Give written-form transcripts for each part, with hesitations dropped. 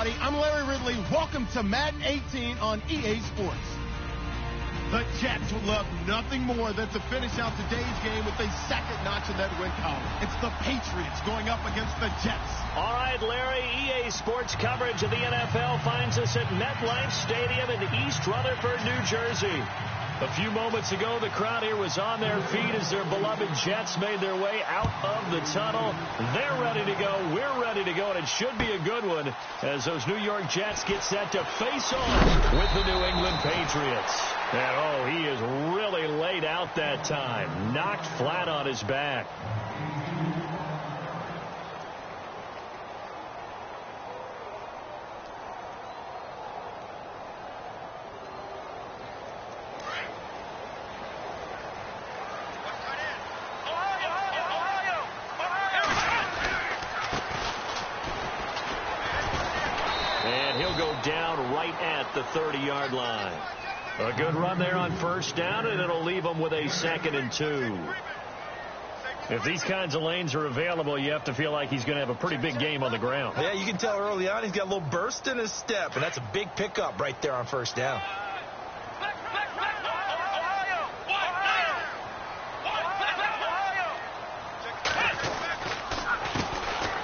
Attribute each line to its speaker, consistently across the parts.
Speaker 1: everybody. I'm Larry Ridley. Welcome to Madden 18 on EA Sports. The Jets would love nothing more than to finish out today's game with a second notch in that win column. It's the Patriots going up against the Jets.
Speaker 2: All right, Larry, EA Sports coverage of the NFL finds us at MetLife Stadium in East Rutherford, New Jersey. A few moments ago, the crowd here was on their feet as their beloved Jets made their way out of the tunnel. They're ready to go. We're ready to go, and it should be a good one as those New York Jets get set to face off with the New England Patriots. And, oh, he is really laid out that time, knocked flat on his back. Down right at the 30-yard line. A good run there on first down, and it'll leave them with a 2nd and 2. If these kinds of lanes are available, you have to feel like he's going to have a pretty big game on the ground.
Speaker 3: Yeah, you can tell early on he's got a little burst in his step, and that's a big pickup right there on first down.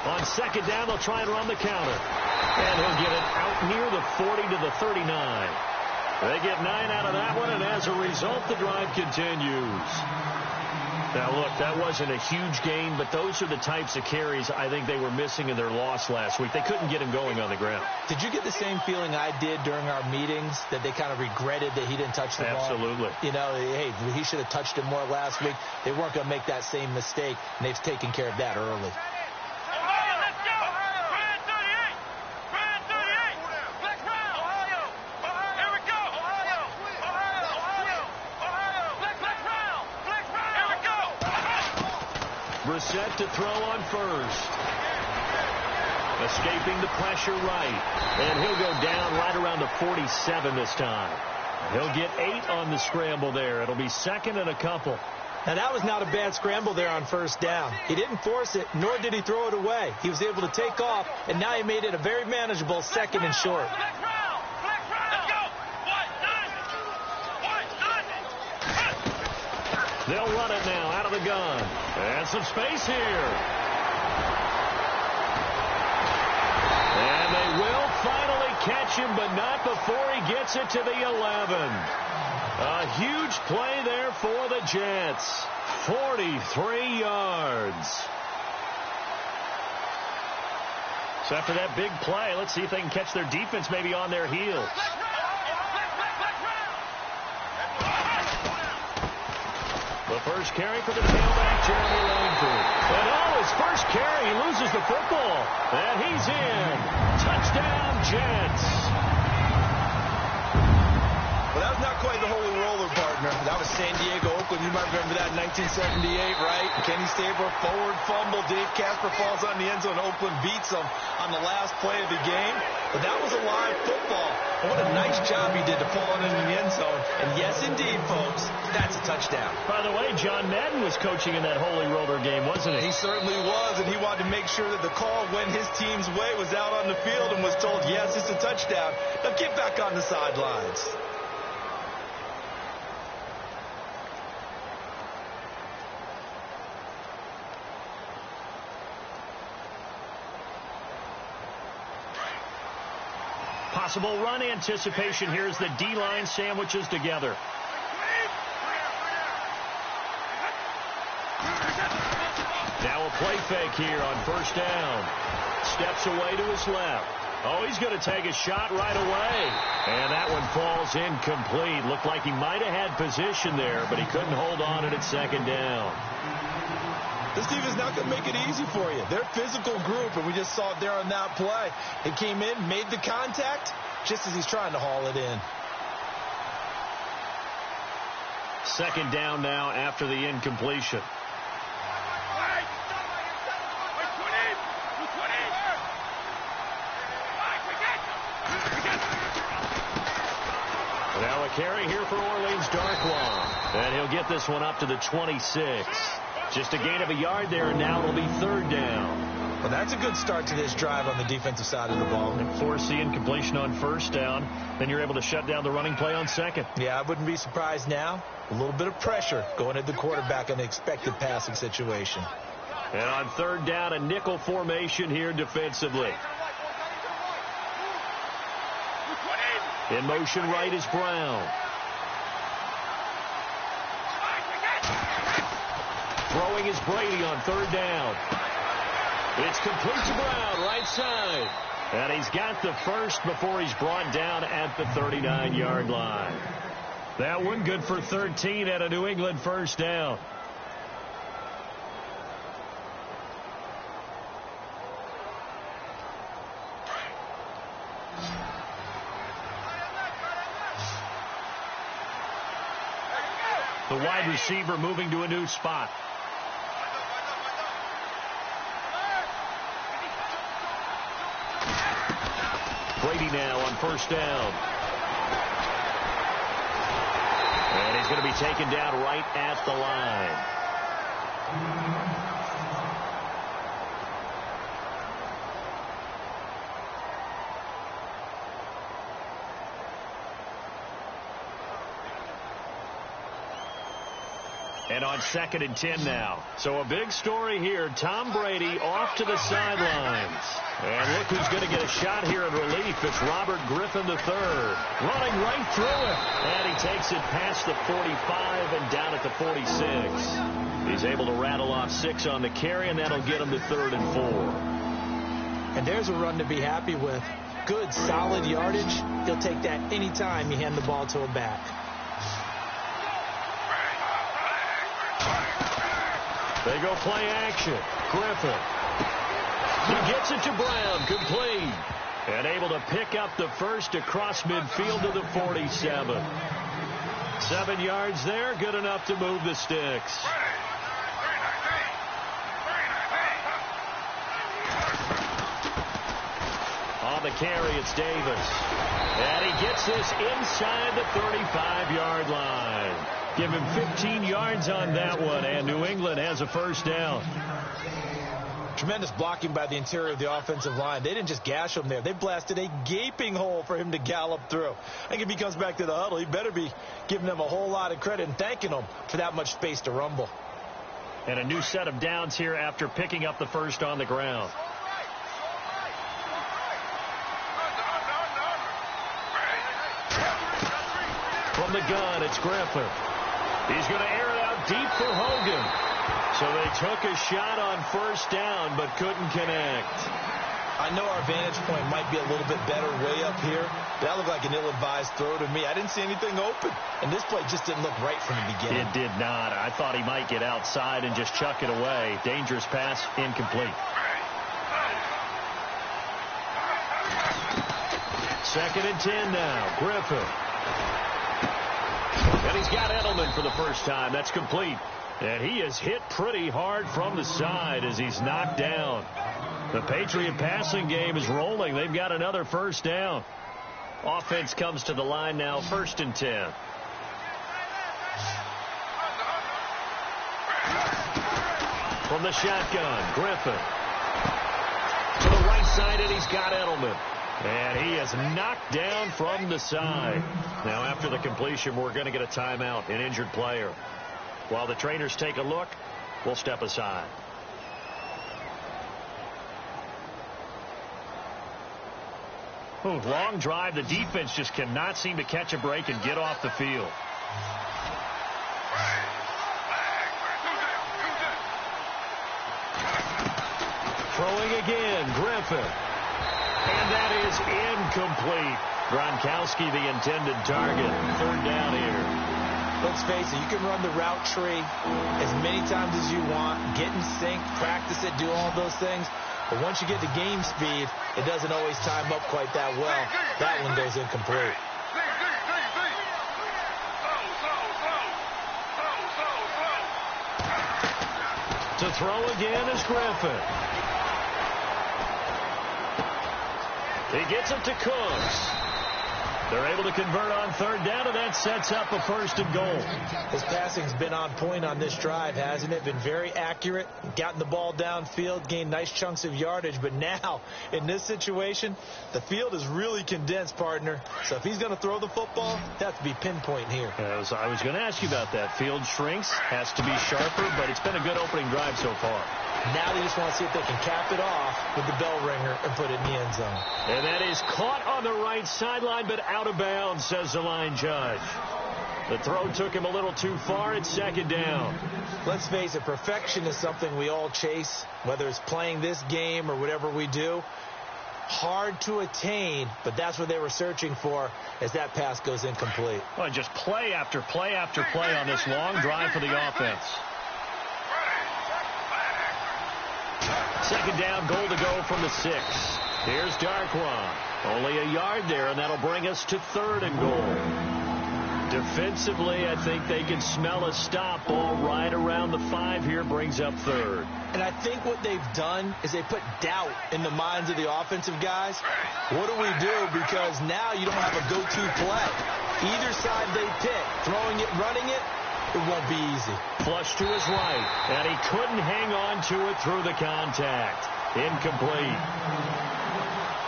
Speaker 2: On 2nd down, they'll try and run the counter. And he'll get it out near the 40 to the 39. They get 9 out of that one, and as a result, the drive continues. Now, look, that wasn't a huge gain, but those are the types of carries I think they were missing in their loss last week. They couldn't get him going on the ground.
Speaker 3: Did you get the same feeling I did during our meetings, that they kind of regretted that he didn't touch the ball?
Speaker 2: Absolutely.
Speaker 3: You know, hey, he should have touched it more last week. They weren't going to make that same mistake, and they've taken care of that early.
Speaker 2: Set to throw on first. Escaping the pressure right. And he'll go down right around the 47 this time. He'll get 8 on the scramble there. It'll be 2nd and a couple.
Speaker 3: Now, that was not a bad scramble there on first down. He didn't force it, nor did he throw it away. He was able to take off, and now he made it a very manageable 2nd and short.
Speaker 2: They'll run it now out of the gun. And some space here. And they will finally catch him, but not before he gets it to the 11. A huge play there for the Jets. 43 yards. So after that big play, let's see if they can catch their defense maybe on their heels. The first carry for the tailback, Jeremy Langford. And his first carry, he loses the football. And he's in. Touchdown, Jets.
Speaker 3: Well, that was not quite the holy roller, partner. That was San Diego, Oakland. You might remember that in 1978, right? Kenny Stabler, forward fumble. Dave Casper falls on the end zone. Oakland beats them on the last play of the game. But that was a live football. And what a nice job he did to fall into the end zone. And yes, indeed, folks, that's a touchdown.
Speaker 2: By the way, John Madden was coaching in that holy roller game, wasn't he?
Speaker 3: He certainly was, and he wanted to make sure that the call went his team's way, was out on the field, and was told, yes, it's a touchdown. Now get back on the sidelines.
Speaker 2: Possible run anticipation here as the D-line sandwiches together. Now a play fake here on first down. Steps away to his left. Oh, he's going to take a shot right away. And that one falls incomplete. Looked like he might have had position there, but he couldn't hold on at 2nd down.
Speaker 3: This team is not going to make it easy for you. They're a physical group, and we just saw it there on that play. He came in, made the contact, just as he's trying to haul it in.
Speaker 2: 2nd down now after the incompletion. Now a carry here for Orleans Darkwa. And he'll get this one up to the 26. Just a gain of a yard there, and now it'll be 3rd down.
Speaker 3: Well, that's a good start to this drive on the defensive side of the ball.
Speaker 2: And force the incompletion on first down. Then you're able to shut down the running play on second.
Speaker 3: Yeah, I wouldn't be surprised now. A little bit of pressure going at the quarterback in an expected passing situation.
Speaker 2: And on third down, a nickel formation here defensively. In motion right is Brown. Throwing is Brady on third down. It's complete to Brown, right side. And he's got the first before he's brought down at the 39-yard line. That one good for 13 at a New England first down. The wide receiver moving to a new spot. Brady now on first down. And he's going to be taken down right at the line. And on 2nd and 10 now. So a big story here. Tom Brady off to the sidelines. And look who's going to get a shot here in relief. It's Robert Griffin III. Running right through it. And he takes it past the 45 and down at the 46. He's able to rattle off 6 on the carry, and that'll get him to 3rd and 4.
Speaker 3: And there's a run to be happy with. Good, solid yardage. He'll take that anytime you hand the ball to a back.
Speaker 2: They go play action. Griffin. He gets it to Brown. Complete. And able to pick up the first across midfield to the 47. 7 yards there. Good enough to move the sticks. On the carry, it's Davis. And he gets this inside the 35-yard line. Give him 15 yards on that one, and New England has a first down.
Speaker 3: Tremendous blocking by the interior of the offensive line. They didn't just gash him there. They blasted a gaping hole for him to gallop through. I think if he comes back to the huddle, he better be giving them a whole lot of credit and thanking them for that much space to rumble.
Speaker 2: And a new set of downs here after picking up the first on the ground. From the gun, it's Griffin. He's going to air it out deep for Hogan. So they took a shot on first down, but couldn't connect.
Speaker 3: I know our vantage point might be a little bit better way up here, but that looked like an ill-advised throw to me. I didn't see anything open, and this play just didn't look right from the beginning.
Speaker 2: It did not. I thought he might get outside and just chuck it away. Dangerous pass, incomplete. 2nd and 10 now. Griffin. And he's got Edelman for the first time. That's complete. And he is hit pretty hard from the side as he's knocked down. The Patriot passing game is rolling. They've got another first down. Offense comes to the line now, 1st and 10. From the shotgun, Griffin. To the right side, and he's got Edelman. And he is knocked down from the side. Now, after the completion, we're going to get a timeout, an injured player. While the trainers take a look, we'll step aside. Ooh, long drive. The defense just cannot seem to catch a break and get off the field. Throwing again, Griffin. And that is incomplete. Gronkowski, the intended target. 3rd down here.
Speaker 3: Let's face it, you can run the route tree as many times as you want, get in sync, practice it, do all those things. But once you get to game speed, it doesn't always time up quite that well. That one goes incomplete.
Speaker 2: To throw again is Griffin. He gets it to Cooks. They're able to convert on third down, and that sets up a 1st and goal.
Speaker 3: His passing's been on point on this drive, hasn't it? Been very accurate, gotten the ball downfield, gained nice chunks of yardage. But now, in this situation, the field is really condensed, partner. So if he's going to throw the football, it has to be pinpoint here.
Speaker 2: I was going to ask you about that. Field shrinks, has to be sharper, but it's been a good opening drive so far.
Speaker 3: Now they just want to see if they can cap it off with the bell ringer and put it in the end zone.
Speaker 2: And that is caught on the right sideline, but out of bounds, says the line judge. The throw took him a little too far. It's 2nd down.
Speaker 3: Let's face it, perfection is something we all chase, whether it's playing this game or whatever we do. Hard to attain, but that's what they were searching for as that pass goes incomplete.
Speaker 2: Well, just play after play after play on this long drive for the offense. 2nd down, goal to go from the 6. Here's Darquan. Only a yard there, and that'll bring us to 3rd and goal. Defensively, I think they can smell a stop. Ball right around the 5 here, brings up 3rd.
Speaker 3: And I think what they've done is they put doubt in the minds of the offensive guys. What do we do? Because now you don't have a go-to play. Either side they pick, throwing it, running it, it won't be easy.
Speaker 2: Flush to his right, and he couldn't hang on to it through the contact. Incomplete.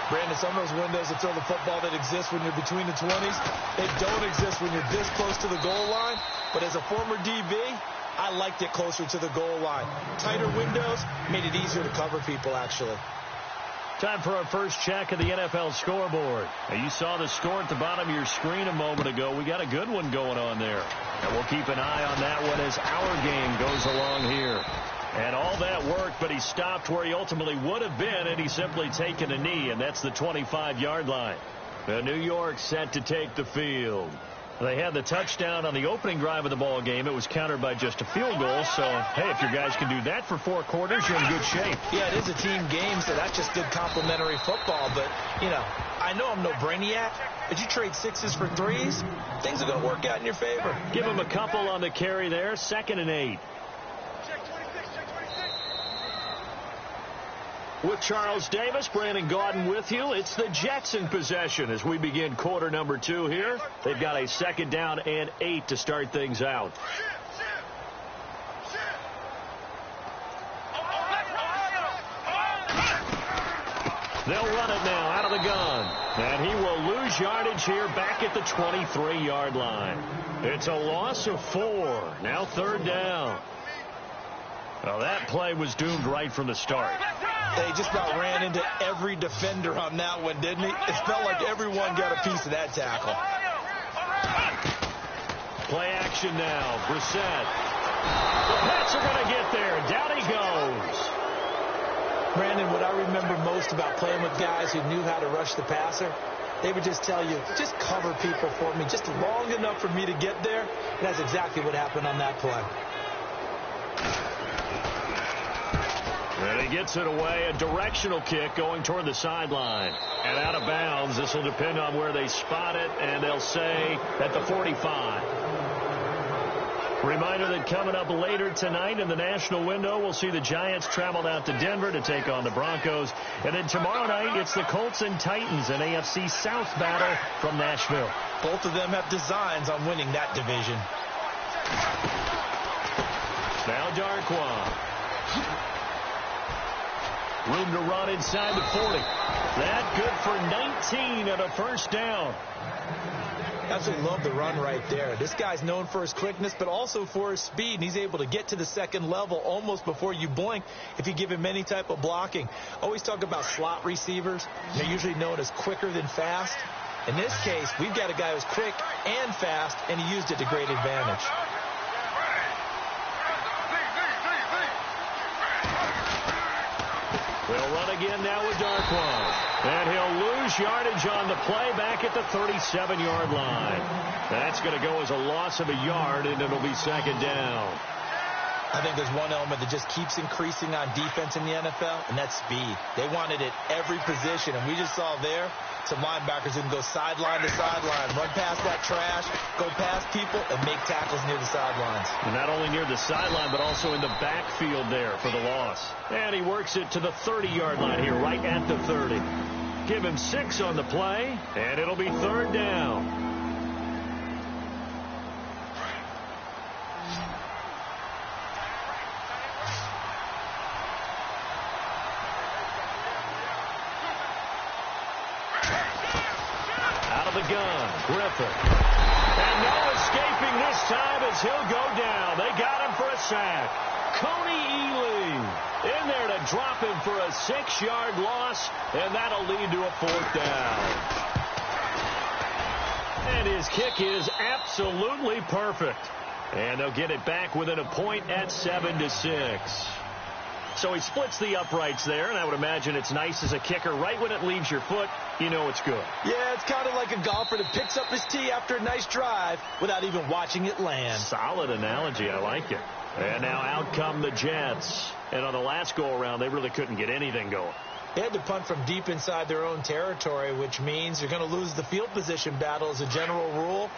Speaker 3: Brandon, some of those windows that throw the football that exist when you're between the 20s, they don't exist when you're this close to the goal line. But as a former DB, I liked it closer to the goal line. Tighter windows made it easier to cover people, actually.
Speaker 2: Time for our first check of the NFL scoreboard. Now, you saw the score at the bottom of your screen a moment ago. We got a good one going on there. And we'll keep an eye on that one as our game goes along here. And all that work, but he stopped where he ultimately would have been, and he's simply taken a knee, and that's the 25-yard line. The New York set to take the field. They had the touchdown on the opening drive of the ball game. It was countered by just a field goal. So, hey, if your guys can do that for 4 quarters, you're in good shape.
Speaker 3: Yeah, it is a team game, so that's just good complimentary football. But, you know, I know I'm no brainiac, but you trade 6s for 3s, things are going to work out in your favor.
Speaker 2: Give him a couple on the carry there. 2nd and 8. With Charles Davis, Brandon Gaudin with you. It's the Jets in possession as we begin quarter number 2 here. They've got a 2nd down and 8 to start things out. They'll run it now out of the gun. And he will lose yardage here back at the 23-yard line. It's a loss of 4. Now 3rd down. Well, that play was doomed right from the start.
Speaker 3: They just about ran into every defender on that one, didn't he? It felt like everyone got a piece of that tackle.
Speaker 2: Play action now. Brissett. The Pats are going to get there. Down he goes.
Speaker 3: Brandon, what I remember most about playing with guys who knew how to rush the passer, they would just tell you, just cover people for me, just long enough for me to get there. And that's exactly what happened on that play.
Speaker 2: And he gets it away. A directional kick going toward the sideline. And out of bounds. This will depend on where they spot it. And they'll say at the 45. Reminder that coming up later tonight in the national window, we'll see the Giants travel out to Denver to take on the Broncos. And then tomorrow night, it's the Colts and Titans, an AFC South battle from Nashville.
Speaker 3: Both of them have designs on winning that division.
Speaker 2: Now Darquan. Room to run inside the 40. That good for 19 and a 1st down.
Speaker 3: Absolutely love the run right there. This guy's known for his quickness, but also for his speed. And he's able to get to the 2nd level almost before you blink if you give him any type of blocking. Always talk about slot receivers. They're usually known as quicker than fast. In this case, we've got a guy who's quick and fast, and he used it to great advantage.
Speaker 2: They'll run again now with Darquan. And he'll lose yardage on the play back at the 37-yard line. That's going to go as a loss of a yard, and it'll be 2nd down.
Speaker 3: I think there's one element that just keeps increasing on defense in the NFL, and that's speed. They want it at every position, and we just saw there some linebackers who can go sideline to sideline, run past that trash, go past people, and make tackles near the sidelines.
Speaker 2: And not only near the sideline, but also in the backfield there for the loss. And he works it to the 30-yard line here, right at the 30. Give him 6 on the play, and it'll be third down. Out of the gun, Griffin. And no escaping this time as he'll go down. They got him for a sack. Coney Ely in there to drop him for a 6-yard loss, and that'll lead to a 4th down. And his kick is absolutely perfect. And they'll get it back within a point at 7-6. So he splits the uprights there, and I would imagine it's nice as a kicker. Right when it leaves your foot, you know it's good.
Speaker 3: Yeah, it's kind of like a golfer that picks up his tee after a nice drive without even watching it land.
Speaker 2: Solid analogy. I like it. And now out come the Jets. And on the last go-around, they really couldn't get anything going.
Speaker 3: They had to punt from deep inside their own territory, which means you're going to lose the field position battle as a general rule.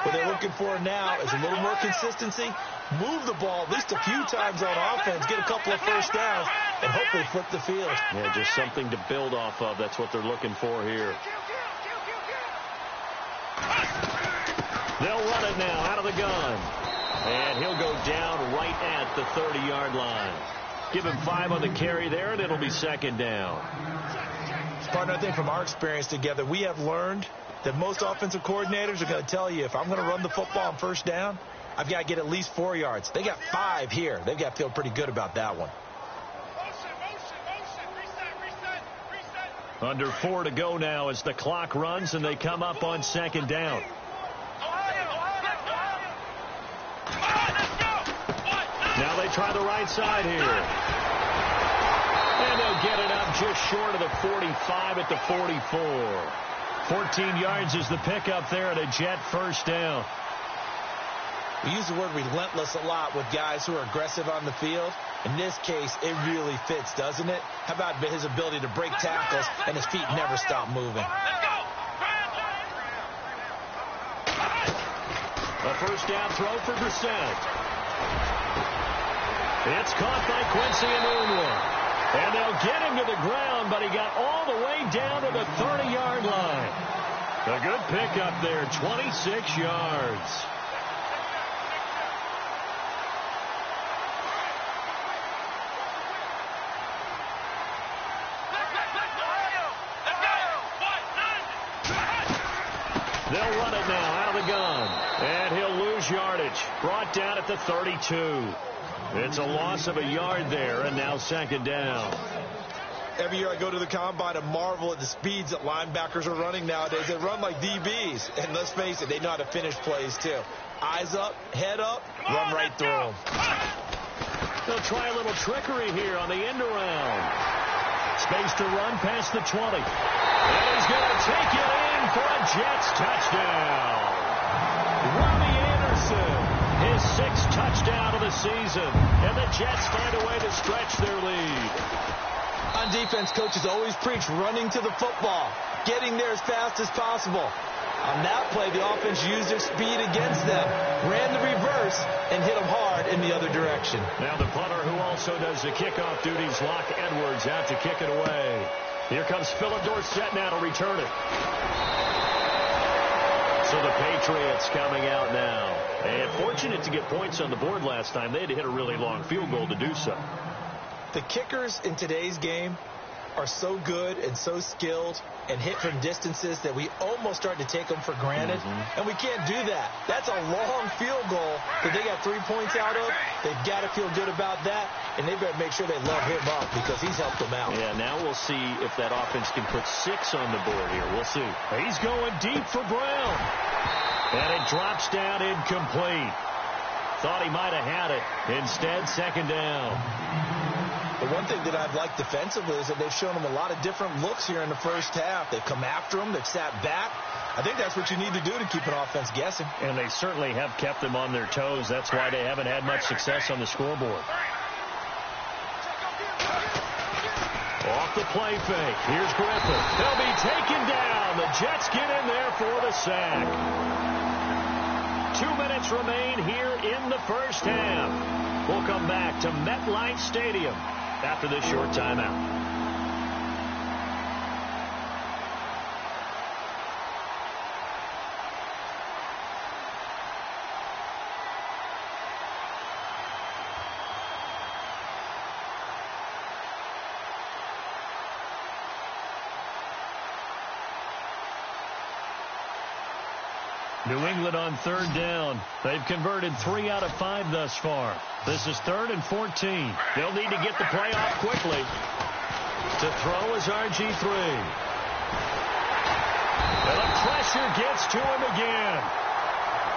Speaker 3: What they're looking for now is a little more consistency, move the ball at least a few times on offense, get a couple of first downs, and hopefully flip the field.
Speaker 2: Yeah, just something to build off of. That's what they're looking for here. They'll run it now out of the gun. And he'll go down right at the 30-yard line. Give him 5 on the carry there, and it'll be 2nd down.
Speaker 3: Partner, I think from our experience together, we have learned that most offensive coordinators are going to tell you, if I'm going to run the football on first down, I've got to get at least 4 yards. They got 5 here. They've got to feel pretty good about that one.
Speaker 2: Under 4 to go now as the clock runs, and they come up on 2nd down. Now they try the right side here. And they'll get it up just short of the 45 at the 44. 14 yards is the pickup there at a Jet first down.
Speaker 3: We use the word relentless a lot with guys who are aggressive on the field. In this case, it really fits, doesn't it? How about his ability to break tackles and his feet never stop moving?
Speaker 2: A first down throw for Brissett. It's caught by Quincy Enunwa. And they'll get him to the ground, but he got all the way down to the 30-yard line. A good pickup there, 26 yards. They'll run it now out of the gun. And he'll lose yardage. Brought down at the 32. It's a loss of a yard there, and now 2nd down.
Speaker 3: Every year I go to the combine and marvel at the speeds that linebackers are running nowadays. They run like DBs. And let's face it, they know how to finish plays too. Eyes up, head up, run right through them.
Speaker 2: They'll try a little trickery here on the end around. Space to run past the 20. And he's going to take it in for a Jets touchdown. Robbie Anderson, his 6th touchdown of the season. And the Jets find a way to stretch their lead.
Speaker 3: On defense, coaches always preach running to the football, getting there as fast as possible. On that play, the offense used their speed against them, ran the reverse, and hit them hard in the other direction.
Speaker 2: Now the punter who also does the kickoff duties, Locke Edwards, out to kick it away. Here comes Philip Dorsett now to return it. So the Patriots coming out now. And fortunate to get points on the board last time. They had to hit a really long field goal to do so.
Speaker 3: The kickers in today's game are so good and so skilled and hit from distances that we almost start to take them for granted. And we can't do that. That's a long field goal that they got 3 points out of. They've got to feel good about that, and they better make sure they love him up because he's helped them out.
Speaker 2: Yeah, now we'll see if that offense can put 6 on the board here. We'll see. He's going deep for Brown. And it drops down incomplete. Thought he might have had it. Instead, 2nd down.
Speaker 3: The one thing that I've liked defensively is that they've shown them a lot of different looks here in the first half. They've come after them. They've sat back. I think that's what you need to do to keep an offense guessing.
Speaker 2: And they certainly have kept them on their toes. That's why they haven't had much success on the scoreboard. Off the play fake. Here's Griffin. They'll be taken down. The Jets get in there for the sack. 2 minutes remain here in the first half. We'll come back to MetLife Stadium after this short timeout. New England on third down. They've converted 3 out of 5 thus far. This is 3rd and 14. They'll need to get the play off quickly. To throw is RG3. And the pressure gets to him again.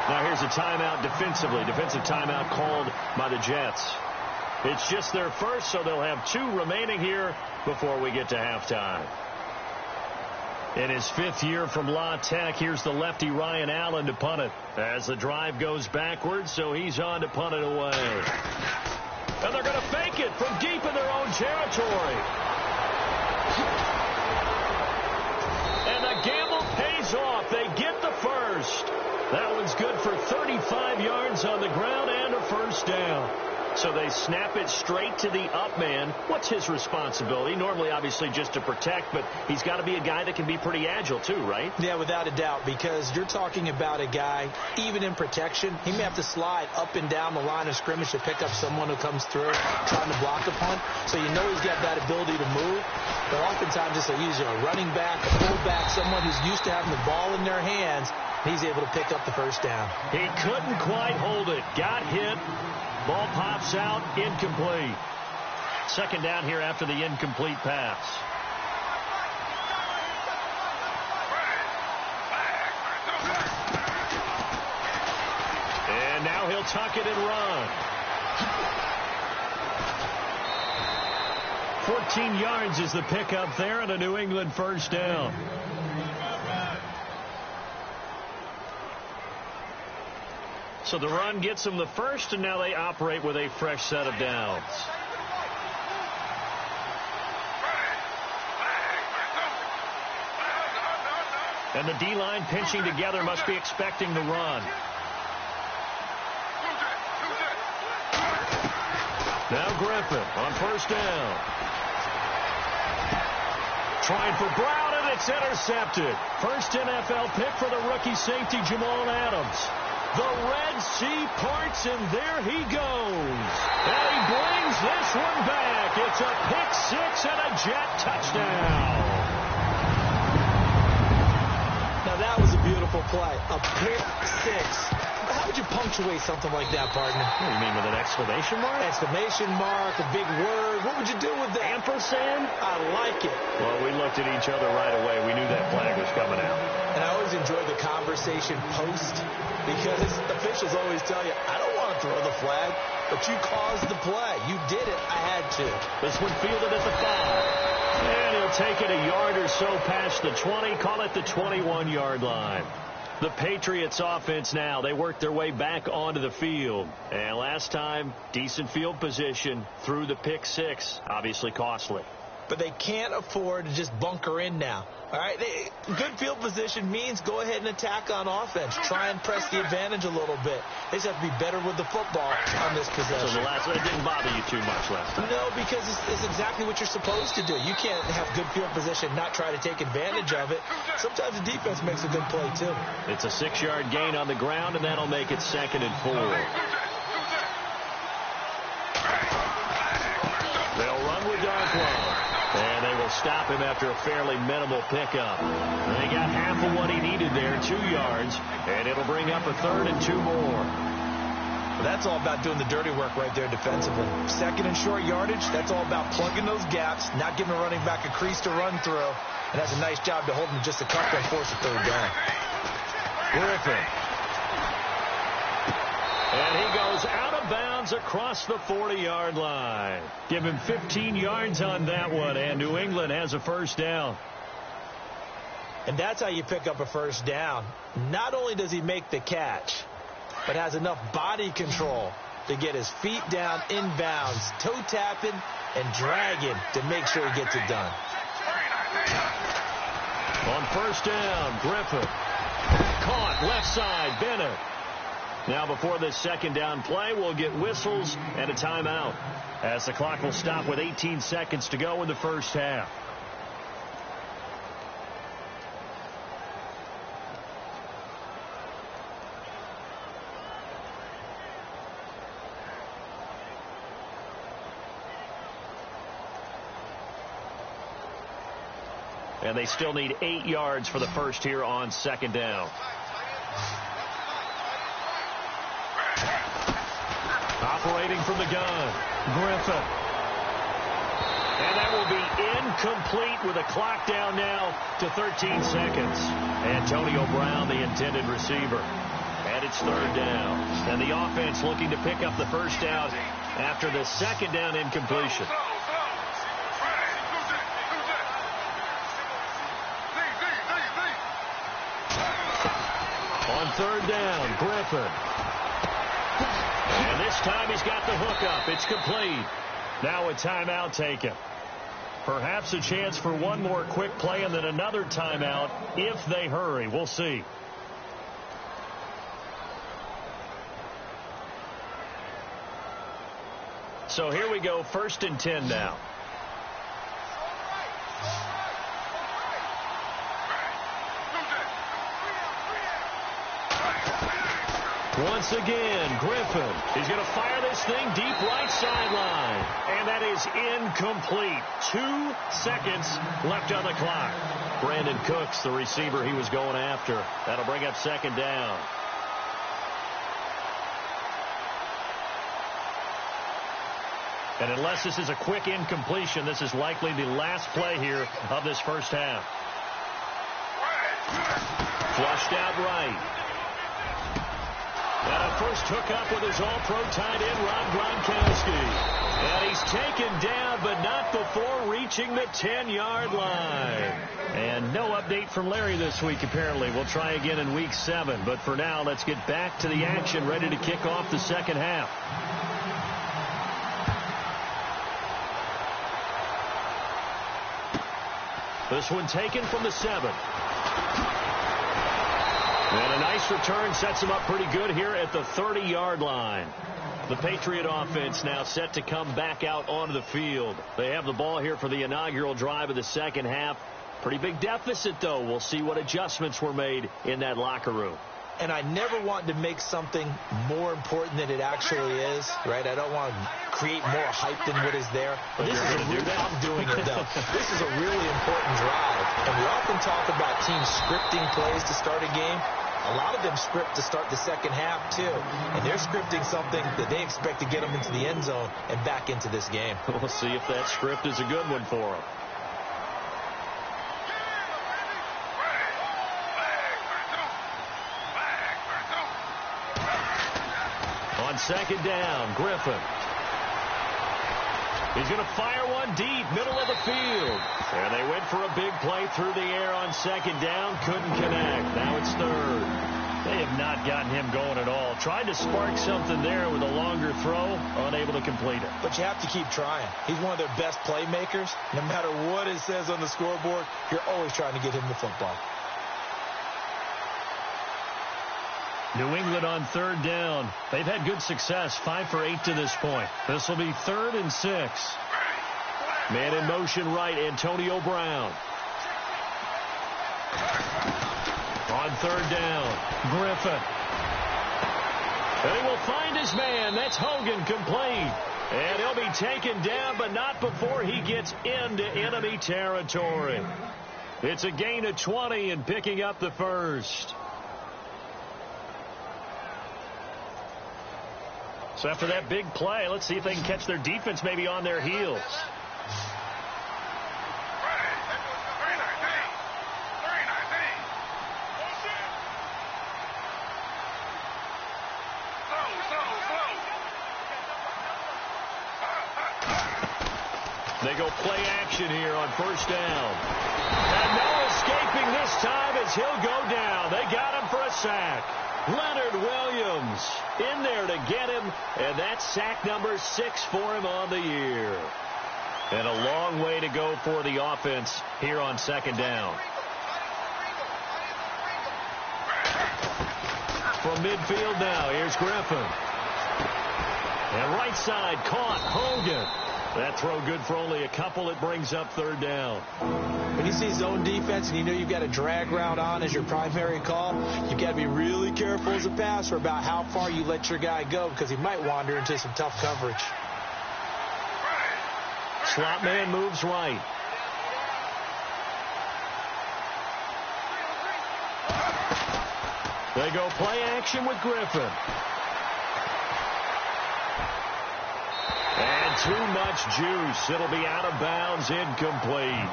Speaker 2: Now here's a timeout defensively. Defensive timeout called by the Jets. It's just their first, so they'll have 2 remaining here before we get to halftime. In his 5th year from La Tech, here's the lefty Ryan Allen to punt it. As the drive goes backwards, so he's on to punt it away. And they're going to fake it from deep in their own territory. And the gamble pays off. They get the first. That one's good for 35 yards on the ground and a first down. So they snap it straight to the up man. What's his responsibility? Normally, obviously, just to protect, but he's got to be a guy that can be pretty agile, too, right?
Speaker 3: Yeah, without a doubt, because you're talking about a guy, even in protection, he may have to slide up and down the line of scrimmage to pick up someone who comes through trying to block a punt. So you know he's got that ability to move. But oftentimes, it's usually a running back, a fullback, someone who's used to having the ball in their hands. He's able to pick up the first down.
Speaker 2: He couldn't quite hold it. Got hit. Ball pops out, incomplete. Second down here after the incomplete pass. And now he'll tuck it and run. 14 yards is the pickup there and a New England first down. So the run gets them the first, and now they operate with a fresh set of downs. And the D-line pinching together must be expecting the run. Now Griffin on first down. Trying for Brown, and it's intercepted. First NFL pick for the rookie safety Jamal Adams. The Red Sea parts, and there he goes. And he brings this one back. It's a pick-6 and a Jet touchdown.
Speaker 3: Now, that was a beautiful play. A pick-6. How would you punctuate something like that, partner?
Speaker 2: What do you mean, with an exclamation mark?
Speaker 3: Exclamation mark, a big word. What would you do with that?
Speaker 2: Ampersand?
Speaker 3: I like it.
Speaker 2: Well, we looked at each other right away. We knew that flag was coming out.
Speaker 3: And I always enjoy the conversation post, because officials always tell you, I don't want to throw the flag, but you caused the play. You did it. I had to.
Speaker 2: This one fielded at the 5. And he'll take it a yard or so past the 20. Call it the 21-yard line. The Patriots offense now, they work their way back onto the field. And last time, decent field position through the pick-6. Obviously costly.
Speaker 3: But they can't afford to just bunker in now. All right, good field position means go ahead and attack on offense. Try and press the advantage a little bit. They just have to be better with the football on this possession.
Speaker 2: So it didn't bother you too much last time?
Speaker 3: No, because it's exactly what you're supposed to do. You can't have good field position, not try to take advantage of it. Sometimes the defense makes a good play, too.
Speaker 2: It's a 6-yard gain on the ground, and that'll make it 2nd and 4. They'll run with Darkwan. And they will stop him after a fairly minimal pickup. They got half of what he needed there, 2 yards, and it'll bring up a 3rd and 2 more.
Speaker 3: Well, that's all about doing the dirty work right there defensively. 2nd and short yardage, that's all about plugging those gaps, not giving a running back a crease to run through, and that's a nice job to hold him just a couple and force a 3rd down.
Speaker 2: Griffin. And he goes out of bounds across the 40-yard line. Give him 15 yards on that one, and New England has a first down.
Speaker 3: And that's how you pick up a first down. Not only does he make the catch, but has enough body control to get his feet down inbounds, toe tapping and dragging to make sure he gets it done.
Speaker 2: On first down, Griffin. Caught left side, Bennett. Now before this 2nd down play, we'll get whistles and a timeout, as the clock will stop with 18 seconds to go in the first half. And they still need 8 yards for the first here on 2nd down. Operating from the gun, Griffin. And that will be incomplete with a clock down now to 13 seconds. Antonio Brown, the intended receiver. And it's third down. And the offense looking to pick up the first down after the second down incompletion. On third down, Griffin. And this time he's got the hook up. It's complete. Now a timeout taken. Perhaps a chance for one more quick play and then another timeout if they hurry. We'll see. So here we go, 1st and 10 now. Once again, Griffin. He's going to fire this thing deep right sideline. And that is incomplete. 2 seconds left on the clock. Brandon Cooks, the receiver he was going after. That'll bring up second down. And unless this is a quick incompletion, this is likely the last play here of this first half. Flushed out right. And a first hookup with his all-pro tight end, Rob Gronkowski. And he's taken down, but not before reaching the 10-yard line. And no update from Larry this week, apparently. We'll try again in week 7. But for now, let's get back to the action, ready to kick off the second half. This one taken from the 7. And a nice return sets him up pretty good here at the 30-yard line. The Patriot offense now set to come back out onto the field. They have the ball here for the inaugural drive of the second half. Pretty big deficit, though. We'll see what adjustments were made in that locker room.
Speaker 3: And I never want to make something more important than it actually is, right? I don't want to create more hype than what is there. But this is I'm doing it, though. This is a really important drive. And we often talk about teams scripting plays to start a game. A lot of them script to start the second half, too. And they're scripting something that they expect to get them into the end zone and back into this game.
Speaker 2: We'll see if that script is a good one for them. On second down, Griffin. He's going to fire one deep, middle of the field. And they went for a big play through the air on second down. Couldn't connect. Now it's third. They have not gotten him going at all. Tried to spark something there with a longer throw. Unable to complete it.
Speaker 3: But you have to keep trying. He's one of their best playmakers. No matter what it says on the scoreboard, you're always trying to get him the football.
Speaker 2: New England on third down. They've had good success, 5 for 8 to this point. This will be 3rd and 6. Man in motion right, Antonio Brown. On third down, Griffin. And he will find his man. That's Hogan, complete. And he'll be taken down, but not before he gets into enemy territory. It's a gain of 20 and picking up the first. So after that big play, let's see if they can catch their defense maybe on their heels. They go play action here on first down. And no escaping this time as he'll go down. They got him for a sack. Leonard Williams in there to get him, and that's sack number 6 for him on the year. And a long way to go for the offense here on second down. From midfield now, here's Griffin. And right side caught, Hogan. That throw good for only a couple. It brings up third down.
Speaker 3: When you see zone defense and you know you've got a drag route on as your primary call, you've got to be really careful as a passer about how far you let your guy go because he might wander into some tough coverage.
Speaker 2: Slot man moves right. They go play action with Griffin. too much juice. It'll be out of bounds, incomplete.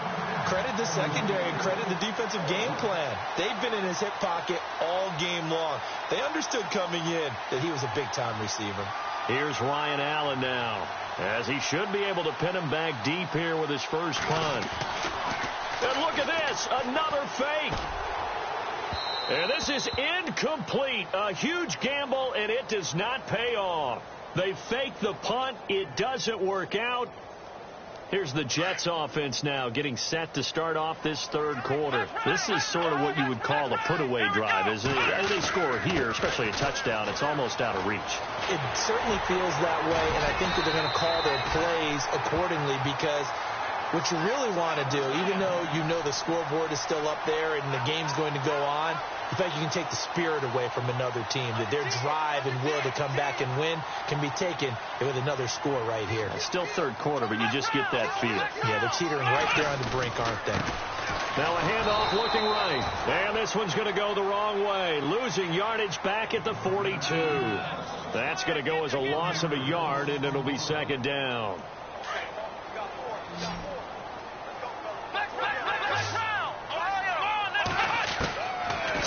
Speaker 3: Credit the secondary and credit the defensive game plan. They've been in his hip pocket all game long. They understood coming in that he was a big-time receiver.
Speaker 2: Here's Ryan Allen now, as he should be able to pin him back deep here with his first punt. And look at this, another fake. And this is incomplete. A huge gamble, and it does not pay off. They fake the punt. It doesn't work out. Here's the Jets offense now getting set to start off this third quarter. This is sort of what you would call a put-away drive, isn't it? As they score here, especially a touchdown, it's almost out of reach.
Speaker 3: It certainly feels that way, and I think that they're going to call their plays accordingly because what you really want to do, even though you know the scoreboard is still up there and the game's going to go on, in fact, you can take the spirit away from another team, that their drive and will to come back and win can be taken with another score right here.
Speaker 2: It's still third quarter, but you just get that feel.
Speaker 3: Yeah, they're teetering right there on the brink, aren't they?
Speaker 2: Now a handoff looking right. And this one's going to go the wrong way. Losing yardage back at the 42. That's going to go as a loss of a yard, and it'll be second down.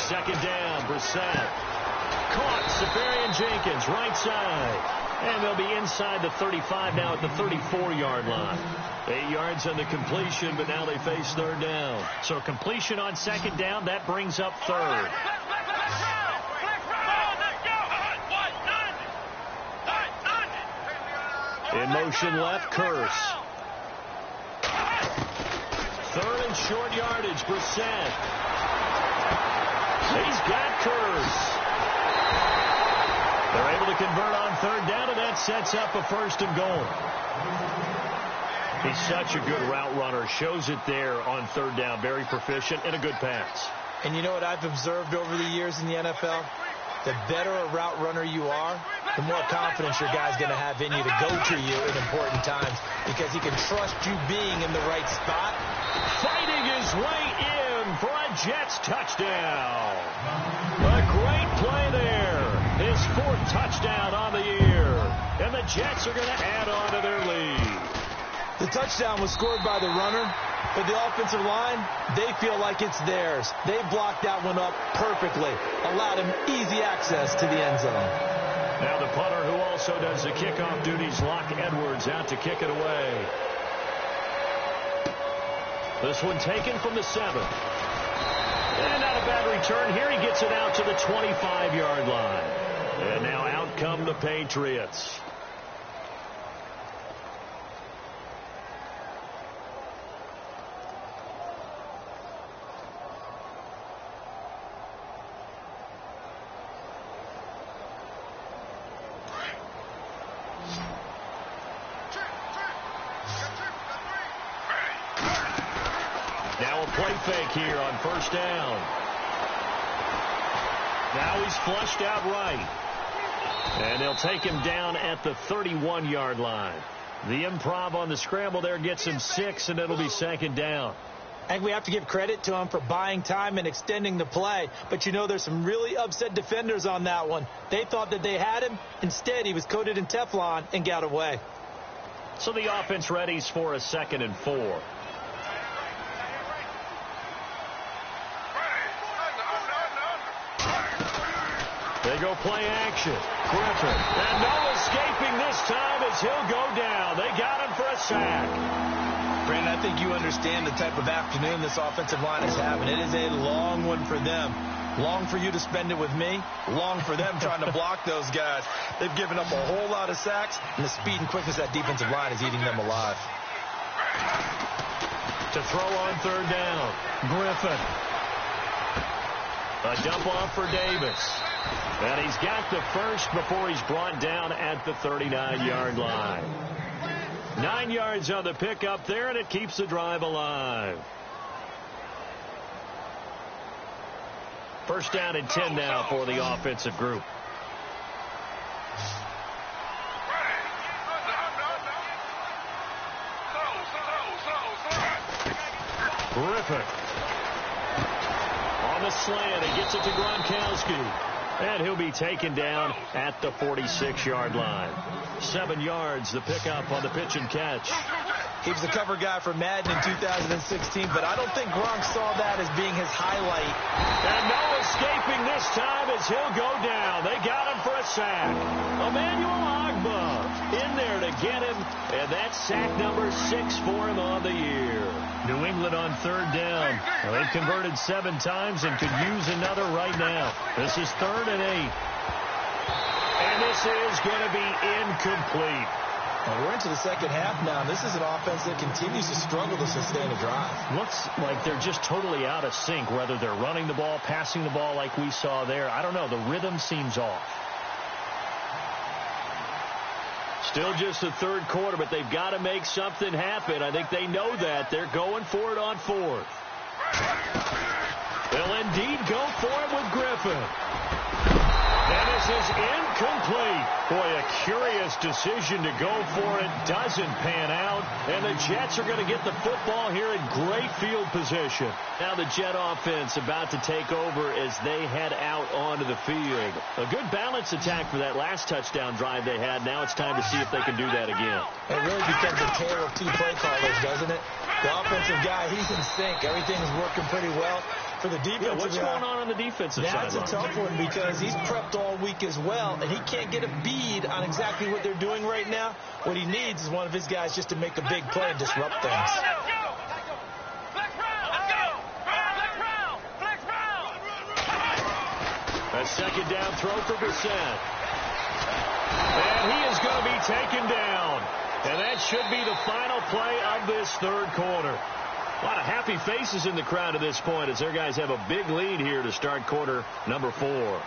Speaker 2: Second down, Brissett. Caught, Safarian Jenkins, right side. And they'll be inside the 35 now at the 34-yard line. 8 yards on the completion, but now they face third down. So completion on second down, that brings up third. In motion left, Curse. Third and short yardage, Brissett. He's got Curse. They're able to convert on third down, and that sets up a first and goal. He's such a good route runner. Shows it there on third down. Very proficient and a good pass.
Speaker 3: And you know what I've observed over the years in the NFL? The better a route runner you are, the more confidence your guy's going to have in you to go to you in important times because he can trust you being in the right spot.
Speaker 2: Fighting his way in for a Jets touchdown. A great play there. His fourth touchdown on the year. And the Jets are going to add on to their lead.
Speaker 3: The touchdown was scored by the runner, but the offensive line, they feel like it's theirs. They blocked that one up perfectly, allowed him easy access to the end zone.
Speaker 2: Now the punter who also does the kickoff duties, Locke Edwards, out to kick it away. This one taken from the 7. And not a bad return here. He gets it out to the 25-yard line. And now out come the Patriots. Now a play fake here on first down. Now he's flushed out right. And they'll take him down at the 31-yard line. The improv on the scramble there gets him 6, and it'll be second down.
Speaker 3: I think we have to give credit to him for buying time and extending the play. But, you know, there's some really upset defenders on that one. They thought that they had him. Instead, he was coated in Teflon and got away.
Speaker 2: So the offense readies for a 2nd and 4. They go play action. Griffin. And no escaping this time as he'll go down. They got him for a sack.
Speaker 3: Brandon, I think you understand the type of afternoon this offensive line is having. It is a long one for them. Long for you to spend it with me. Long for them trying to block those guys. They've given up a whole lot of sacks, and the speed and quickness of that defensive line is eating them alive.
Speaker 2: To throw on third down. Griffin. A dump off for Davis. And he's got the first before he's brought down at the 39-yard line. 9 yards on the pickup there, and it keeps the drive alive. First down and 10 now for the offensive group. Griffin. On the slant, he gets it to Gronkowski. And he'll be taken down at the 46-yard line. 7 yards, the pickup on the pitch and catch.
Speaker 3: He was the cover guy for Madden in 2016, but I don't think Gronk saw that as being his highlight.
Speaker 2: And no escaping this time as he'll go down. They got him for a sack. Emmanuel Ogbah in there to get him, and that's sack number 6 for him on the year. New England on 3rd down. Well, they've converted 7 times and could use another right now. This is 3rd and 8. And this is going to be incomplete.
Speaker 3: Well, we're into the second half now. This is an offense that continues to struggle to sustain a drive.
Speaker 2: Looks like they're just totally out of sync, whether they're running the ball, passing the ball like we saw there. I don't know. The rhythm seems off. Still just the 3rd quarter, but they've got to make something happen. I think they know that. They're going for it on 4th. They'll indeed go for it with Griffin. And this is incomplete. Boy, a curious decision to go for it. Doesn't pan out. And the Jets are going to get the football here in great field position. Now the Jet offense about to take over as they head out onto the field. A good balanced attack for that last touchdown drive they had. Now it's time to see if they can do that again.
Speaker 3: It really becomes a tale of 2 play callers, doesn't it? The offensive guy, he's in sync. Everything's working pretty well. For the defensive
Speaker 2: guy, what's going on the defensive side?
Speaker 3: That's a tough one because he's prepped all week as well, and he can't get a bead on exactly what they're doing right now. What he needs is one of his guys just to make a big play and disrupt things.
Speaker 2: A 2nd down throw for Brissett. And he is going to be taken down. And that should be the final play of this 3rd quarter. A lot of happy faces in the crowd at this point as their guys have a big lead here to start quarter number 4.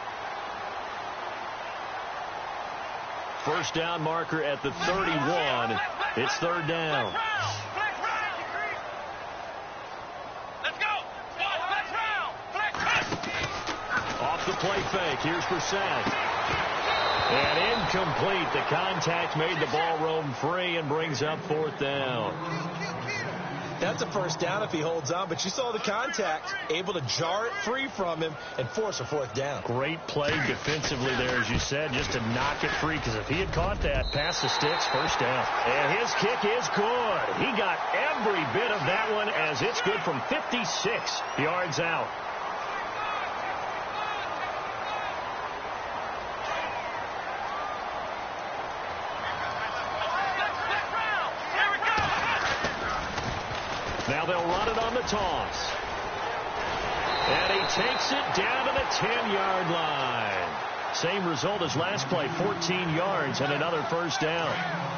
Speaker 2: 1st down marker at the 31. It's 3rd down. Off the play fake. Here's Brissett. And incomplete. The contact made the ball roam free and brings up 4th down.
Speaker 3: That's a 1st down if he holds on, but you saw the contact, able to jar it free from him and force a 4th down.
Speaker 2: Great play defensively there, as you said, just to knock it free, because if he had caught that, past the sticks, 1st down. And his kick is good. He got every bit of that one as it's good from 56 yards out. Now they'll run it on the toss. And he takes it down to the 10-yard line. Same result as last play, 14 yards and another 1st down.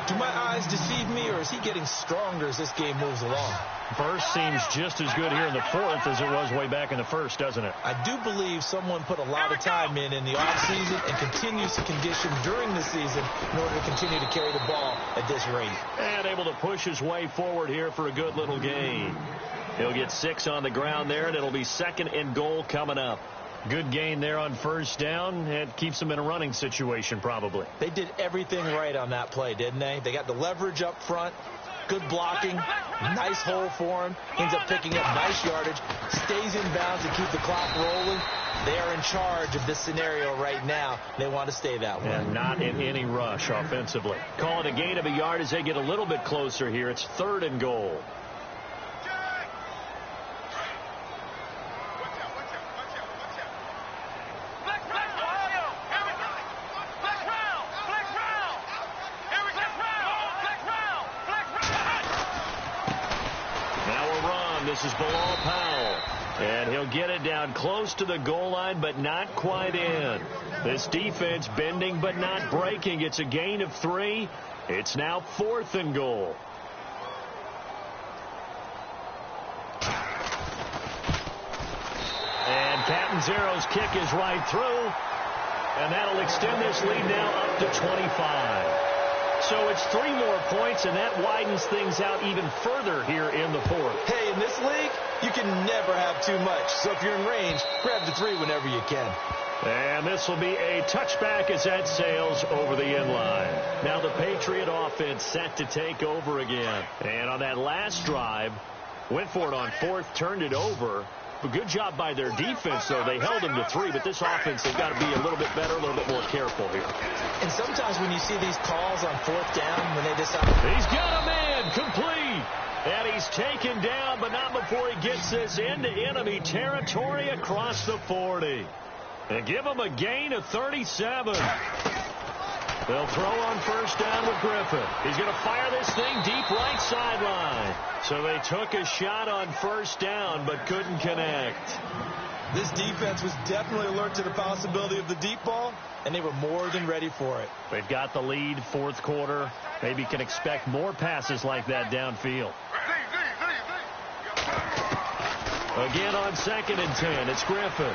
Speaker 3: Do my eyes deceive me, or is he getting stronger as this game moves along?
Speaker 2: Burst seems just as good here in the 4th as it was way back in the 1st, doesn't it?
Speaker 3: I do believe someone put a lot of time in the offseason and continues to condition during the season in order to continue to carry the ball at this rate.
Speaker 2: And able to push his way forward here for a good little gain. He'll get 6 on the ground there, and it'll be 2nd and goal coming up. Good gain there on 1st down. It keeps them in a running situation, probably.
Speaker 3: They did everything right on that play, didn't they? They got the leverage up front, good blocking, nice hole for him, ends up picking up nice yardage, stays in bounds to keep the clock rolling. They are in charge of this scenario right now. They want to stay that way.
Speaker 2: And not in any rush offensively. Call it a gain of a yard as they get a little bit closer here. It's 3rd and goal. This is Bilal Powell, and he'll get it down close to the goal line, but not quite in. This defense bending but not breaking. It's a gain of 3. It's now 4th and goal. And Catanzaro's kick is right through, and that'll extend this lead now up to 25. So it's 3 more points, and that widens things out even further here in the 4th.
Speaker 3: Hey, in this league, you can never have too much. So if you're in range, grab the 3 whenever you can.
Speaker 2: And this will be a touchback as that sails over the end line. Now the Patriot offense set to take over again. And on that last drive, went for it on 4th, turned it over. A good job by their defense, though. They held them to 3, but this offense, they've got to be a little bit better, a little bit more careful here.
Speaker 3: And sometimes when you see these calls on 4th down, when they decide...
Speaker 2: He's got a man, complete. And he's taken down, but not before he gets this into enemy territory across the 40. And give him a gain of 37. They'll throw on 1st down with Griffin. He's going to fire this thing deep right sideline. So they took a shot on 1st down, but couldn't connect.
Speaker 3: This defense was definitely alert to the possibility of the deep ball, and they were more than ready for it.
Speaker 2: They've got the lead, 4th quarter. Maybe can expect more passes like that downfield. Again on 2nd and 10, it's Griffin.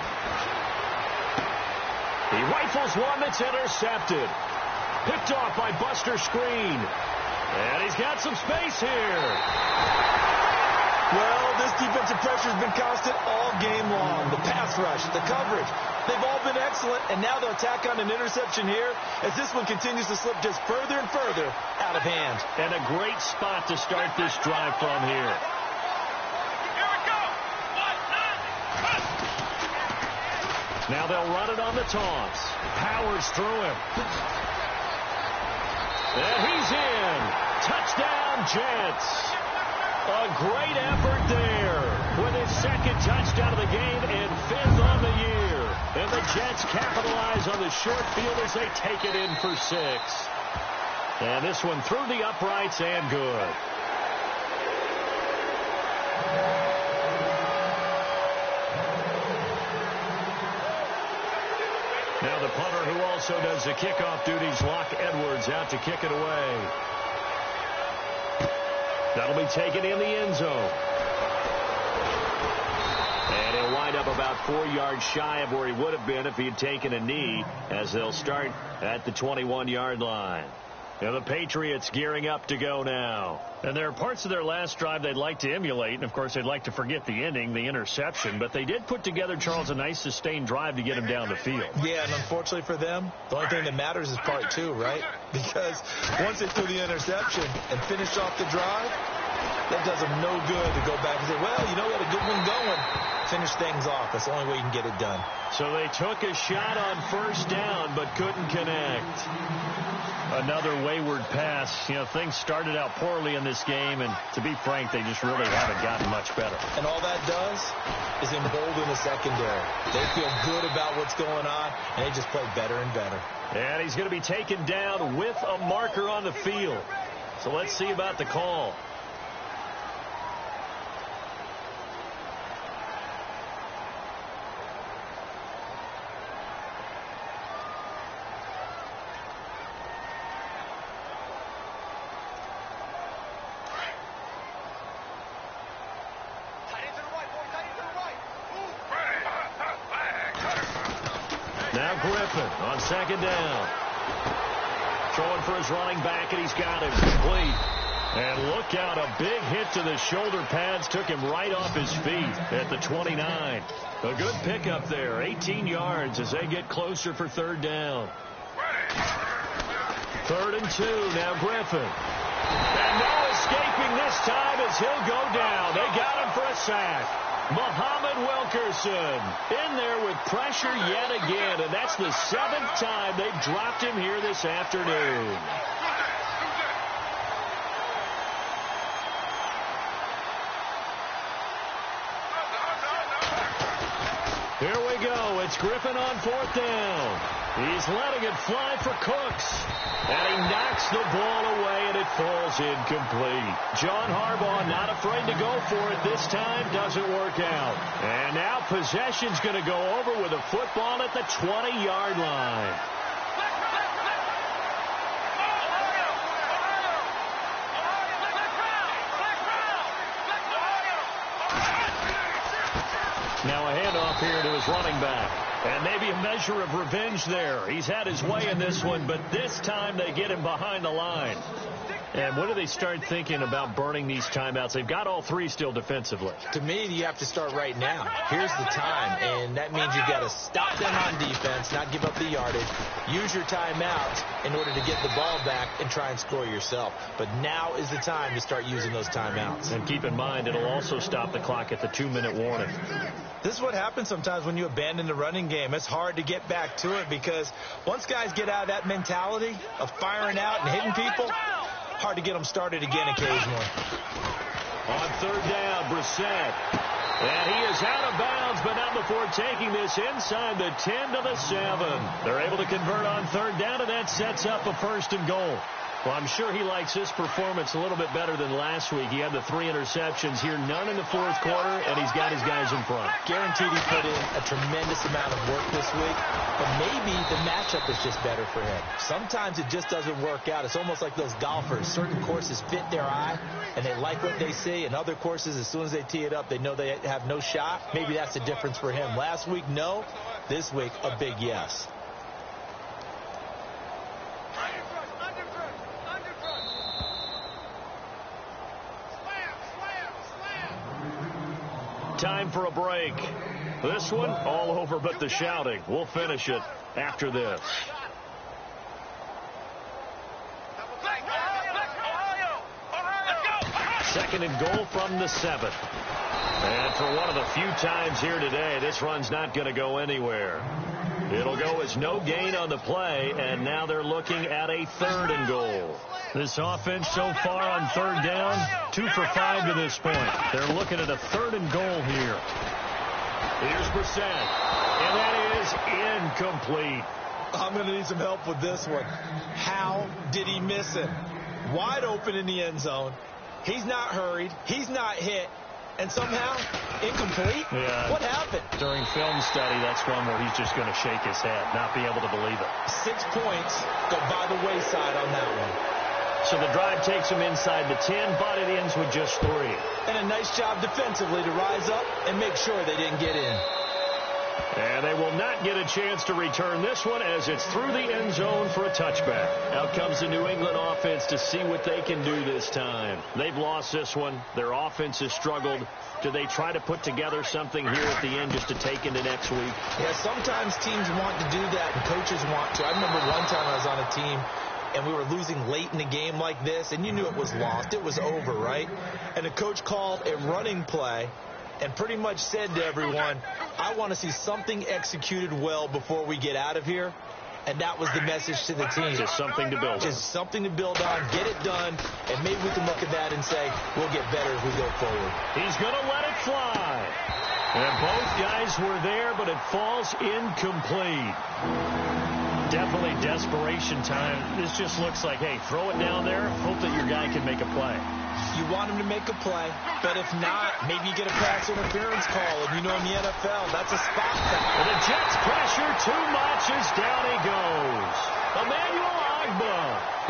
Speaker 2: He rifles one that's intercepted. Picked off by Buster Screen. And he's got some space here.
Speaker 3: Well, this defensive pressure has been constant all game long. The pass rush, the coverage, they've all been excellent, and now they'll tack on an interception here as this one continues to slip just further and further out of hand.
Speaker 2: And a great spot to start this drive from here. Now they'll run it on the toss. Powers through him. And he's in. Touchdown, Jets. A great effort there with his 2nd touchdown of the game and 5th on the year. And the Jets capitalize on the short field as they take it in for 6. And this one through the uprights and good. Now the punter who also does the kickoff duties, Locke Edwards, out to kick it away. That'll be taken in the end zone. And he'll wind up about 4 yards shy of where he would have been if he had taken a knee, as they'll start at the 21-yard line. Now the Patriots gearing up to go now. And there are parts of their last drive they'd like to emulate, and of course they'd like to forget the ending, the interception, but they did put together, Charles, a nice sustained drive to get him down the field.
Speaker 3: Yeah, and unfortunately for them, the only thing that matters is part 2, right? Because once they threw the interception and finished off the drive, that does them no good to go back and say, well, you know, we had a good one going. Finish things off. That's the only way you can get it done.
Speaker 2: So they took a shot on 1st down, but couldn't connect. Another wayward pass. You know, things started out poorly in this game, and to be frank, they just really haven't gotten much better.
Speaker 3: And all that does is embolden the secondary. They feel good about what's going on, and they just play better and better.
Speaker 2: And he's going to be taken down with a marker on the field. So let's see about the call. Now Griffin on 2nd down. Throwing for his running back, and he's got him complete. And look out, a big hit to the shoulder pads took him right off his feet at the 29. A good pickup there, 18 yards as they get closer for 3rd down. 3rd and 2, now Griffin. And no escaping this time as he'll go down. They got him for a sack. Muhammad Wilkerson in there with pressure yet again, and that's the 7th time they've dropped him here this afternoon. Here we go. It's Griffin on 4th down. He's letting it fly for Cooks. And he knocks the ball away, and it falls incomplete. John Harbaugh not afraid to go for it this time. Doesn't work out. And now possession's going to go over with a football at the 20-yard line. Now a handoff here to his running back. And maybe a measure of revenge there. He's had his way in this one, but this time they get him behind the line. And when do they start thinking about burning these timeouts? They've got all three still defensively.
Speaker 3: To me, you have to start right now. Here's the time, and that means you've got to stop them on defense, not give up the yardage, use your timeouts in order to get the ball back and try and score yourself. But now is the time to start using those timeouts.
Speaker 2: And keep in mind, it'll also stop the clock at the 2-minute warning.
Speaker 3: This is what happens sometimes when you abandon the running game. It's hard to get back to it because once guys get out of that mentality of firing out and hitting people, hard to get them started again occasionally.
Speaker 2: On third down, Brissett. And he is out of bounds, but not before taking this inside the 10 to the 7. They're able to convert on third down, and that sets up a 1st and goal. Well, I'm sure he likes this performance a little bit better than last week. He had the 3 interceptions here, none in the 4th quarter, and he's got his guys in front.
Speaker 3: Guaranteed he put in a tremendous amount of work this week, but maybe the matchup is just better for him. Sometimes it just doesn't work out. It's almost like those golfers. Certain courses fit their eye, and they like what they see, and other courses, as soon as they tee it up, they know they have no shot. Maybe that's the difference for him. Last week, no. This week, a big yes.
Speaker 2: Time for a break. This one, all over but the shouting. We'll finish it after this. Second and goal from the 7. And for one of the few times here today, this run's not going to go anywhere. It'll go as no gain on the play, and now they're looking at a 3rd and goal. This offense so far on third down, 2 for 5 to this point. They're looking at a 3rd and goal here. Here's Brissett, and that is incomplete.
Speaker 3: I'm going to need some help with this one. How did he miss it? Wide open in the end zone. He's not hurried. He's not hit. And somehow, incomplete?
Speaker 2: Yeah.
Speaker 3: What happened?
Speaker 2: During film study, that's one where he's just going to shake his head, not be able to believe it.
Speaker 3: 6 points go by the wayside on that one.
Speaker 2: So the drive takes him inside the 10, but it ends with just 3.
Speaker 3: And a nice job defensively to rise up and make sure they didn't get in.
Speaker 2: And they will not get a chance to return this one as it's through the end zone for a touchback. Out comes the New England offense to see what they can do this time. They've lost this one. Their offense has struggled. Do they try to put together something here at the end just to take into next week?
Speaker 3: Yeah, sometimes teams want to do that and coaches want to. I remember one time I was on a team and we were losing late in the game like this, and you knew it was lost. It was over, right? And the coach called a running play and pretty much said to everyone, I want to see something executed well before we get out of here. And that was the message to the team.
Speaker 2: Just something to build on.
Speaker 3: Just something to build on, get it done, and maybe we can look at that and say, we'll get better as we go forward.
Speaker 2: He's going to let it fly. And both guys were there, but it falls incomplete. Definitely desperation time. This just looks like, hey, throw it down there, hope that your guy can make a play.
Speaker 3: You want him to make a play, but if not, maybe you get a pass interference call, and you know in the NFL, that's a spot foul.
Speaker 2: And the Jets pressure too much as down he goes. Emmanuel Agba,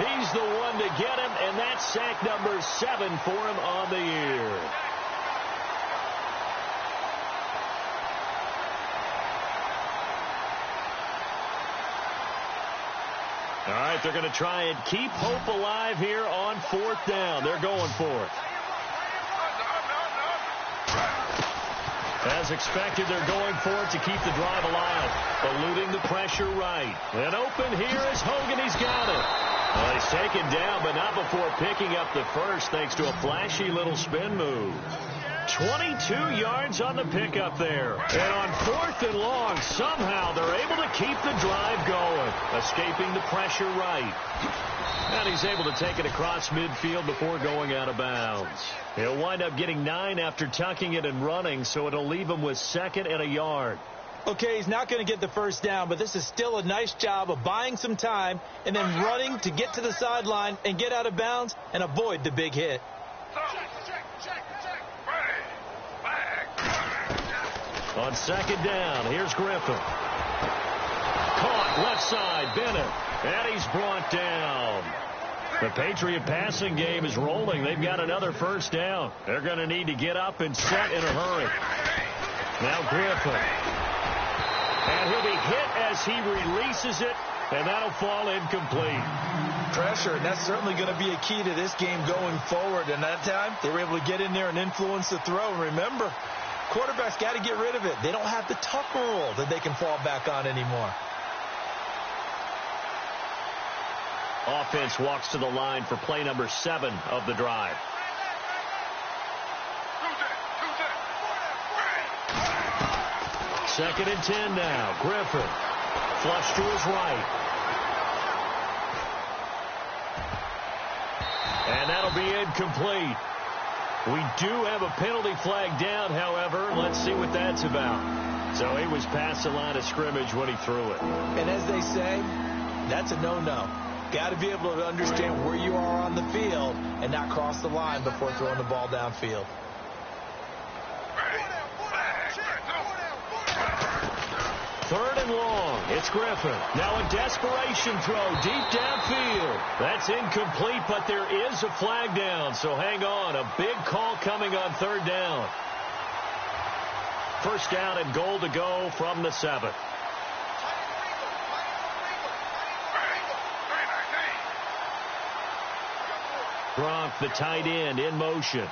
Speaker 2: he's the one to get him, and that's sack number 7 for him on the year. All right, they're going to try and keep hope alive here on 4th down. They're going for it. As expected, they're going for it to keep the drive alive. Eluding the pressure right. And open here is Hogan. He's got it. Well, he's taken down, but not before picking up the first thanks to a flashy little spin move. 22 yards on the pickup there. And on 4th and long, somehow they're able to keep the drive going, escaping the pressure right. And he's able to take it across midfield before going out of bounds. He'll wind up getting 9 after tucking it and running, so it'll leave him with 2nd and a yard.
Speaker 3: Okay, he's not going to get the first down, but this is still a nice job of buying some time and then running to get to the sideline and get out of bounds and avoid the big hit.
Speaker 2: On 2nd down, here's Griffin. Caught left side, Bennett. And he's brought down. The Patriot passing game is rolling. They've got another first down. They're going to need to get up and set in a hurry. Now Griffin. And he'll be hit as he releases it, and that'll fall incomplete.
Speaker 3: pressure, and that's certainly going to be a key to this game going forward. And that time, they were able to get in there and influence the throw. And remember, quarterbacks got to get rid of it. They don't have the tuck rule that they can fall back on anymore.
Speaker 2: Offense walks to the line for play number 7 of the drive. Second and 10 now. Griffin. Flush to his right. And that'll be incomplete. We do have a penalty flag down, however. Let's see what that's about. So he was past the line of scrimmage when he threw it.
Speaker 3: And as they say, that's a no-no. Got to be able to understand where you are on the field and not cross the line before throwing the ball downfield.
Speaker 2: Third and long. It's Griffin. Now a desperation throw deep downfield. That's incomplete, but there is a flag down, so hang on. A big call coming on third down. First down and goal to go from the 7. Gronk, the tight end, in motion.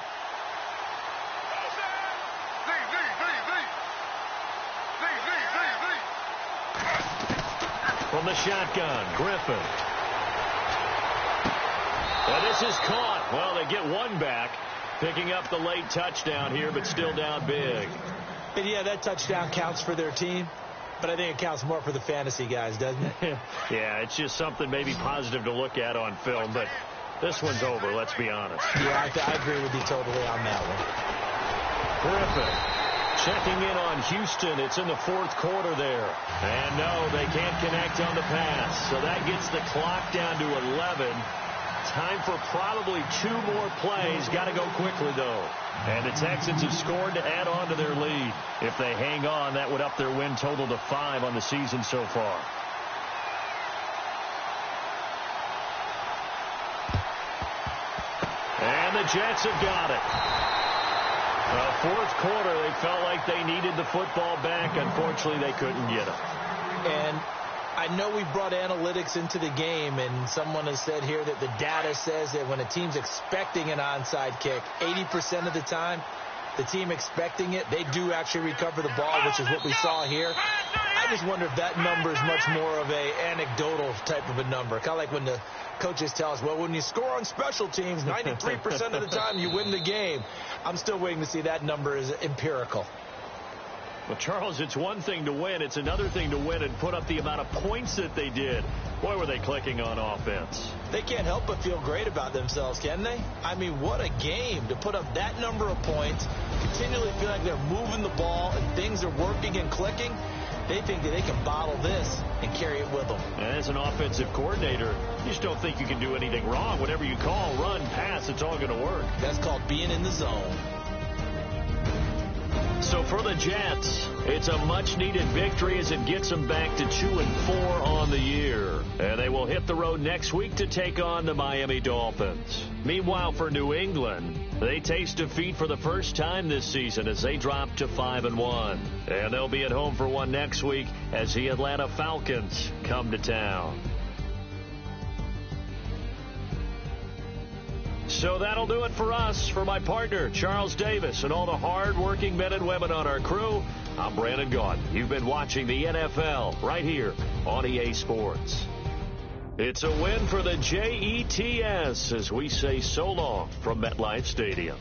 Speaker 2: From the shotgun, Griffin. And this is caught. Well, they get one back, picking up the late touchdown here, but still down big.
Speaker 3: And yeah, that touchdown counts for their team, but I think it counts more for the fantasy guys, doesn't it?
Speaker 2: Yeah, it's just something maybe positive to look at on film, but this one's over, let's be honest.
Speaker 3: Yeah, I agree with you totally on that one.
Speaker 2: Griffin checking in on Houston. It's in the 4th quarter there. And no, they can't connect on the pass. So that gets the clock down to 11. Time for probably 2 more plays. Got to go quickly, though. And the Texans have scored to add on to their lead. If they hang on, that would up their win total to 5 on the season so far. And the Jets have got it. 4th quarter, they felt like they needed the football back. Unfortunately, they couldn't get it.
Speaker 3: And I know we brought analytics into the game, and someone has said here that the data says that when a team's expecting an onside kick, 80% of the time, the team expecting it, they do actually recover the ball, which is what we saw here. I just wonder if that number is much more of a anecdotal type of a number. Kind of like when the coaches tell us, well, when you score on special teams, 93% of the time you win the game. I'm still waiting to see that number is empirical.
Speaker 2: Well, Charles, it's one thing to win. It's another thing to win and put up the amount of points that they did. Boy, were they clicking on offense.
Speaker 3: They can't help but feel great about themselves, can they? I mean, what a game to put up that number of points, continually feel like they're moving the ball and things are working and clicking. They think that they can bottle this and carry it with them.
Speaker 2: And as an offensive coordinator, you just don't think you can do anything wrong. Whatever you call, run, pass, it's all going to work.
Speaker 3: That's called being in the zone.
Speaker 2: So for the Jets, it's a much-needed victory as it gets them back to 2-4 on the year. And they will hit the road next week to take on the Miami Dolphins. Meanwhile, for New England, they taste defeat for the first time this season as they drop to 5-1. And they'll be at home for one next week as the Atlanta Falcons come to town. So that'll do it for us. For my partner, Charles Davis, and all the hard-working men and women on our crew, I'm Brandon Gaudin. You've been watching the NFL right here on EA Sports. It's a win for the JETS as we say so long from MetLife Stadium.